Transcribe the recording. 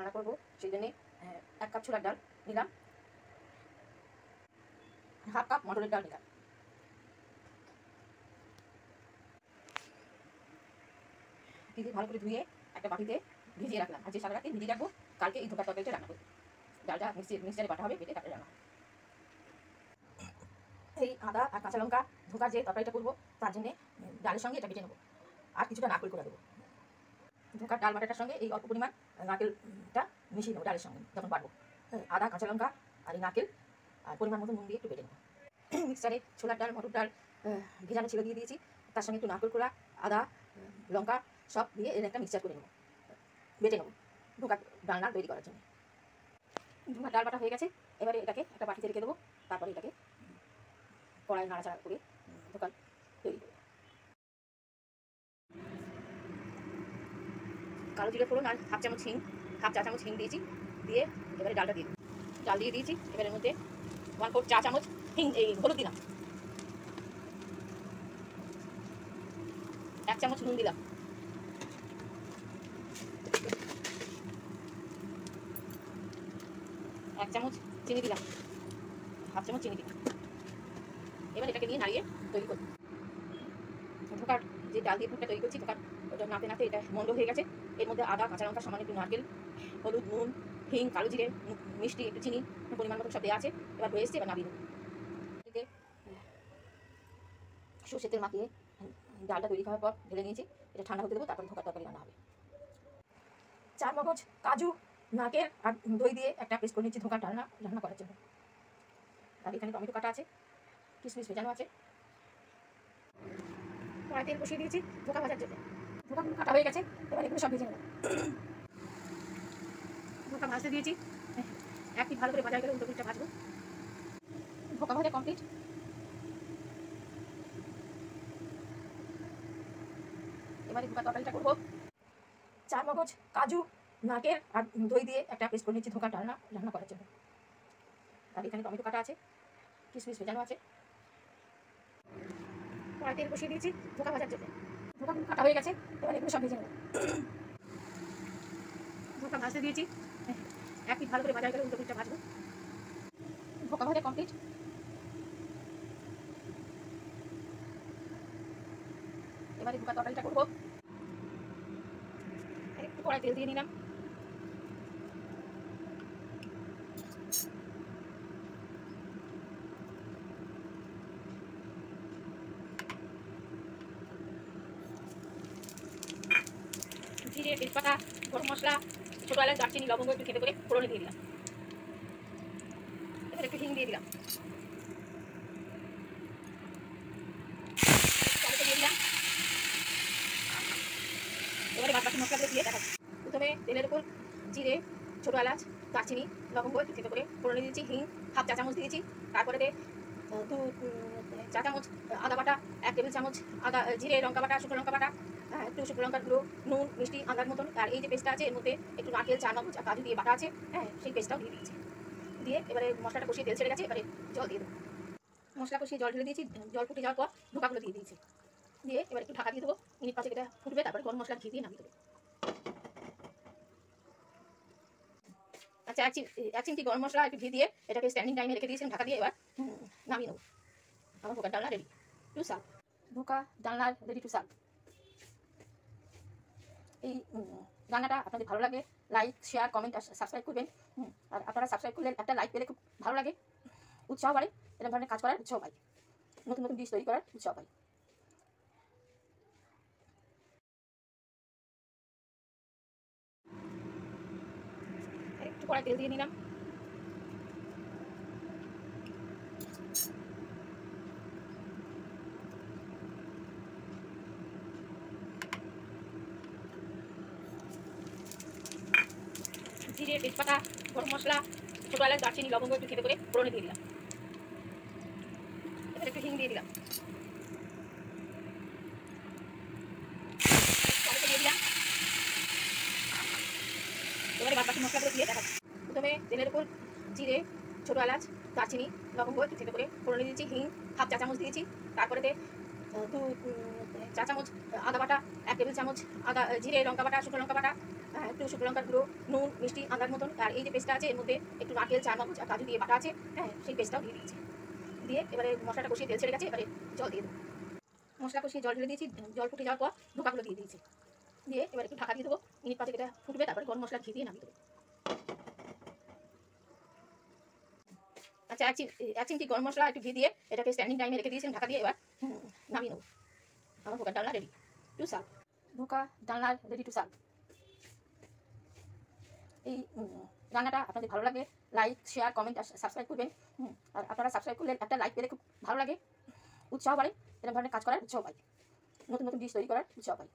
রান্না করবো, সেই জন্যে 1 কাপ ছোলার ডাল নিলাম, হাফ কাপ মটরের ডাল নিলাম। ভিজিয়ে ভালো করে ধুয়ে একটা বাটিতে ভিজিয়ে রাখলাম। আজকে সারা রাতে ভিজিয়ে রাখবো, কালকে এই ধোকার তরকারিটা রান্না করবো। ডালটা মিক্সচারে বাটা হবে, বেটে তারপরে রান্না হবে। এই আদা আর কাঁচা লঙ্কা ধোকার যে তরকারিটা করবো তার জন্যে ডালের সঙ্গে এটা বেটে নেবো, আর কিছুটা নারকেল করে দেবো। ধোকার ডাল বাটাটার সঙ্গে এই অল্প পরিমাণ নারকেলটা মিশিয়ে নেবো ডালের সঙ্গে যখন বাটবো। আদা কাঁচা লঙ্কা আর এই নারকেল আর পরিমাণ মতো নুন দিয়ে একটু বেটে নেবো। মিক্সচারে ছোলার ডাল মটর ডাল ভেজানো ছিল দিয়ে দিয়েছি, তার সঙ্গে একটু নারকেল কোড়া আদা লঙ্কা সব দিয়ে এর একটা মিক্সচার করে নেবো, বেটে নেবো ধোকার ডালনা তৈরি করার জন্য। ধোকার ডাল বাটা হয়ে গেছে, এবারে এটাকে একটা বাটিতে রেখে দেবো, তারপরে এটাকে কড়াই নাড়াচাড়া করে ধোকার তৈরি করবো। কালো জিরে ফোড়ন আর হাফ চা চামচ হিং দিয়েছি, দিয়ে এবারে ডালটা দিয়ে দিই। ডাল দিয়ে দিয়েছি, এবারের মধ্যে 1/4 চা চামচ হলুদ দিলাম, 1 চামচ নুন দিলাম, 1 চামচ চিনি দিলাম, হাফ চামচ চিনি দিলাম। এবার এটাকে নিয়ে নাড়িয়ে তৈরি করব। ধোকার যে ডাল দিয়ে পুরটা তৈরি করছি, ধোকার ওটা নাতে নাতে এটা মন্ড হয়ে গেছে। এর মধ্যে আদা কাঁচা লঙ্কা সামান্য একটু নারকেল হলুদ নুন হিং কালো জিরে মিষ্টি একটু চিনি পরিমাণ মতো সব দেওয়া আছে। এবার হয়ে এসছে, এবার নামিয়ে দেবো। এতে সর্ষের তেল মাখিয়ে ডালটা তৈরি হওয়ার পর ঢেলে নিয়েছি, এটা ঠান্ডা হতে দেবো, তারপর ধোকার তরকারি রান্না হবে। চার মগজ কাজু নারকেল আর দই দিয়ে একটা পেস্ট করে নিচ্ছি ধোকার ডালনা রান্না করার জন্য। আর এখানে টমেটো কাটা আছে, কিশমিশ ভেজানো আছে। কড়াই তেল বসিয়ে দিয়েছি ধোকা ভাজার জন্য। ধোকা কাটা হয়ে গেছে, এবার এগুলো সব ভেজে নেব। ধোকা ভাজতে দিয়েছি, একটি ভালো করে ভাজা গেলে উল্টো পিঠটা ভাজবো। ধোকা ভাজা কমপ্লিট। এবারে ধোকা তরকারিটা করবো। চার মগজ কাজু নারকেল আর দই দিয়ে একটা পেস্ট করে নিচ্ছি ধোকার ডালনা রান্না করার জন্য। আর এখানে টমেটো কাটা আছে, কিশমিশ ভেজানো আছে। কড়াই তেল বসিয়ে দিয়েছি ধোকা ভাজার জন্য। ধোকা কাটা হয়ে গেছে, এবার এগুলো সব ভেজে নেব। ধোকা ভাজতে দিয়েছি, একটি ভালো করে ভাজা গেলে উল্টো পিঠটা ভাজবো। ধোকা ভাজা কমপ্লিট। এবারে ধোকা তরকারিটা করবো। একটু কড়াই তেল দিয়ে নিলাম, জিরে তেজপাতা গরম মশলা ছোটো এলাচ দারচিনি লবঙ্গ একটু খেতে করে ফোড়নে দিয়ে দিলাম। এবার একটু হিং দিয়ে দিলাম, দিয়ে দিলাম। এবারে বাদ বাকি মশলাগুলো দিয়ে দেখাচ্ছি। প্রথমে তেলের উপর জিরে ছোটো এলাচ দারচিনি লবঙ্গ একটু খেতে করে ফোড়নে দিয়েছি, হিং হাফ চা চামচ দিয়েছি, তারপরে 2 চা চামচ আদা বাটা, 1 টেবিল চামচ আদা জিরে লঙ্কা বাটা শুকনো লঙ্কা বাটা, একটু শুকনো লঙ্কার গুঁড়ো নুন মিষ্টি আন্দাজ মতন। আর এই যে পেস্টটা আছে এর মধ্যে একটু নারকেল চার মগজ আর কাজু দিয়ে বাটা আছে, সেই পেস্টটাও দিয়ে দিয়েছি। দিয়ে এবারে মশলাটা কষিয়ে তেল ছেড়ে গেছে, এবারে জল দিয়ে দেবো। মশলা কষিয়ে জল ঢেলে দিয়েছি, জল ফুটে যাওয়ার পর ধোকাগুলো দিয়ে দিয়েছি। দিয়ে এবার একটু ঢাকা দিয়ে দেবো, মিনিট 5 এটা ফুটবে, তারপরে গরম মশলা ঘি দিয়ে নামিয়ে দেবো। আচ্ছা, 1 চিমটি গরম মশলা একটু ঘি দিয়ে এটাকে স্ট্যান্ডিং টাইমে রেখে দিয়েছিলাম ঢাকা দিয়ে। এবার নামিয়ে নেবো। আমার ধোকার ডালনা রেডি টু সার্ভ। ধোকা ডালনার রেডি টু সার্ভ। এই রান্নাটা আপনাদের ভালো লাগে লাইক শেয়ার কমেন্ট আর সাবস্ক্রাইব করবেন। আর আপনারা সাবস্ক্রাইব করলে একটা লাইক পেলে খুব ভালো লাগে, উৎসাহ বাড়ে, এরকম ধরনের কাজ করার উৎসাহ পাই, নতুন নতুন ডিশ তৈরি করার উৎসাহ পাই। একটু কড়াই তেল দিয়ে নিলাম, জিরে তেজপাতা গরম মশলা ছোটো এলাচ দারচিনি লবঙ্গ একটু খেতে করে ফোড়নে দিয়ে দিলাম। এবার একটু হিং দিয়ে দিলাম, দিয়ে দিলাম। এবারে বাদ বাকি মশলাগুলো দিয়ে দেখাচ্ছি। প্রথমে তেলের উপর জিরে ছোটো এলাচ দারচিনি লবঙ্গ একটু খেতে করে ফোড়নে দিয়েছি, হিং হাফ চা চামচ দিয়েছি, তারপরে 2 চা চামচ আদা বাটা, 1 টেবিল চামচ আদা জিরে লঙ্কা বাটা শুকনো লঙ্কা বাটা, একটু শুকনো লঙ্কার গুঁড়ো, নুন, মিষ্টি আন্দাজ মতন। আর এই যে পেস্টটা আছে এর মধ্যে একটু নারকেল, চারমগজ আর কাজু দিয়ে বাটা আছে, হ্যাঁ সেই পেস্টটাও দিয়ে দিয়েছি। দিয়ে এবারে মশলাটা কষিয়ে তেল ছেড়ে গেছে, এবারে জল দিয়ে দেবো। মশলা কষিয়ে জল ঢেলে দিয়েছি, জল ফুটে যাওয়ার পর ধোকাগুলো দিয়ে দিয়েছি। দিয়ে এবার একটু ঢাকা দিয়ে দেবো, মিনিট 5 এটা ফুটবে, তারপরে গরম মশলা ঘি দিয়ে নামিয়ে দেবো। আচ্ছা, এক চিমটি গরম মশলা একটু ঘি দিয়ে এটাকে স্ট্যান্ডিং টাইমে রেখে দিয়েছেন ঢাকা দিয়ে। এবার নামিয়ে নেবো। আমার ধোকার ডালনা রেডি টু সার্ভ। ধোকা ডালনা রেডি টু সার্ভ। এই রান্নাটা আপনাদের ভালো লাগে, লাইক, শেয়ার, কমেন্ট আর সাবস্ক্রাইব করবেন। আর আপনারা সাবস্ক্রাইব করলে একটা লাইক পেলে খুব ভালো লাগে, উৎসাহ বাড়ে, এরকম ধরনের কাজ করার উৎসাহ পাই, নতুন নতুন ডিশ তৈরি করার উৎসাহ পাই।